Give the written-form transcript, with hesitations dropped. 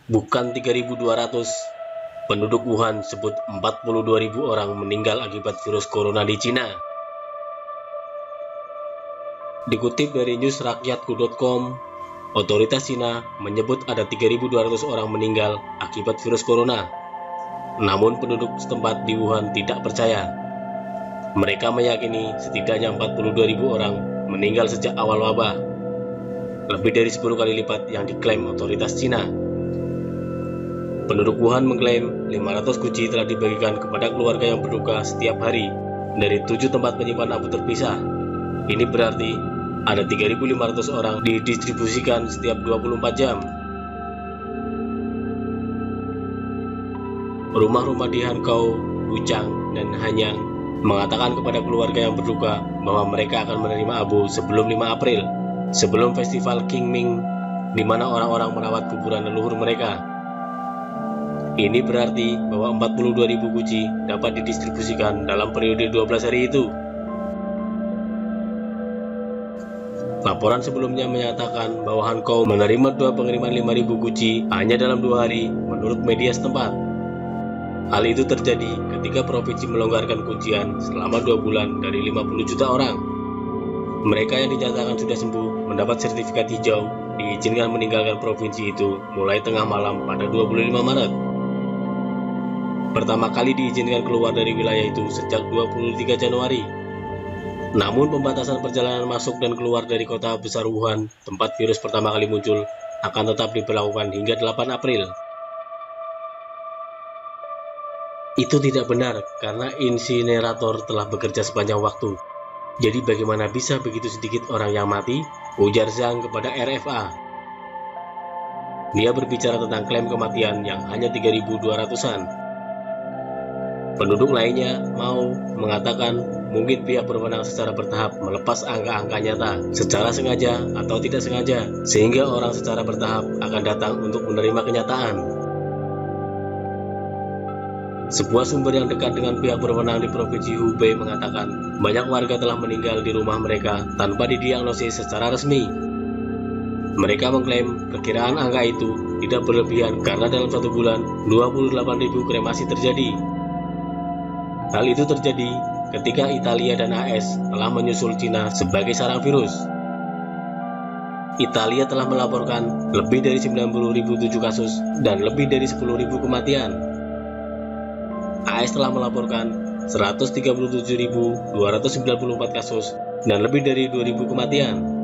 Bukan 3.200, penduduk Wuhan sebut 42.000 orang meninggal akibat virus corona di Cina. Dikutip dari newsrakyatku.com, otoritas Cina menyebut ada 3.200 orang meninggal akibat virus corona. Namun penduduk setempat di Wuhan tidak percaya. Mereka meyakini setidaknya 42.000 orang meninggal sejak awal wabah, lebih dari 10 kali lipat yang diklaim otoritas Cina. Penduduk Wuhan mengklaim 500 guci telah dibagikan kepada keluarga yang berduka setiap hari dari 7 tempat penyimpan abu terpisah. Ini berarti ada 3.500 orang didistribusikan setiap 24 jam. Rumah-rumah di Hankou, Wuchang, dan Hanyang mengatakan kepada keluarga yang berduka bahwa mereka akan menerima abu sebelum 5 April, sebelum festival Qingming, di mana orang-orang merawat kuburan leluhur mereka. Ini berarti bahwa 42.000 guci dapat didistribusikan dalam periode 12 hari itu. Laporan sebelumnya menyatakan bahwa Hankou menerima 2 pengiriman 5.000 guci hanya dalam 2 hari menurut media setempat. Hal itu terjadi ketika provinsi melonggarkan kuncian selama 2 bulan dari 50 juta orang. Mereka yang dinyatakan sudah sembuh mendapat sertifikat hijau diizinkan meninggalkan provinsi itu mulai tengah malam pada 25 Maret. Pertama kali diizinkan keluar dari wilayah itu sejak 23 Januari. Namun pembatasan perjalanan masuk dan keluar dari kota besar Wuhan, tempat virus pertama kali muncul, akan tetap diberlakukan hingga 8 April. Itu tidak benar karena insinerator telah bekerja sepanjang waktu. Jadi bagaimana bisa begitu sedikit orang yang mati? Ujar Zhang kepada RFA. Dia berbicara tentang klaim kematian yang hanya 3.200-an. Penduduk lainnya mau mengatakan mungkin pihak berwenang secara bertahap melepas angka-angka nyata secara sengaja atau tidak sengaja, sehingga orang secara bertahap akan datang untuk menerima kenyataan. Sebuah sumber yang dekat dengan pihak berwenang di Provinsi Hubei mengatakan banyak warga telah meninggal di rumah mereka tanpa didiagnosis secara resmi. Mereka mengklaim perkiraan angka itu tidak berlebihan karena dalam 1 bulan 28.000 kremasi terjadi. Hal itu terjadi ketika Italia dan AS telah menyusul Cina sebagai sarang virus. Italia telah melaporkan lebih dari 90.007 kasus dan lebih dari 10.000 kematian. AS telah melaporkan 137.294 kasus dan lebih dari 2.000 kematian.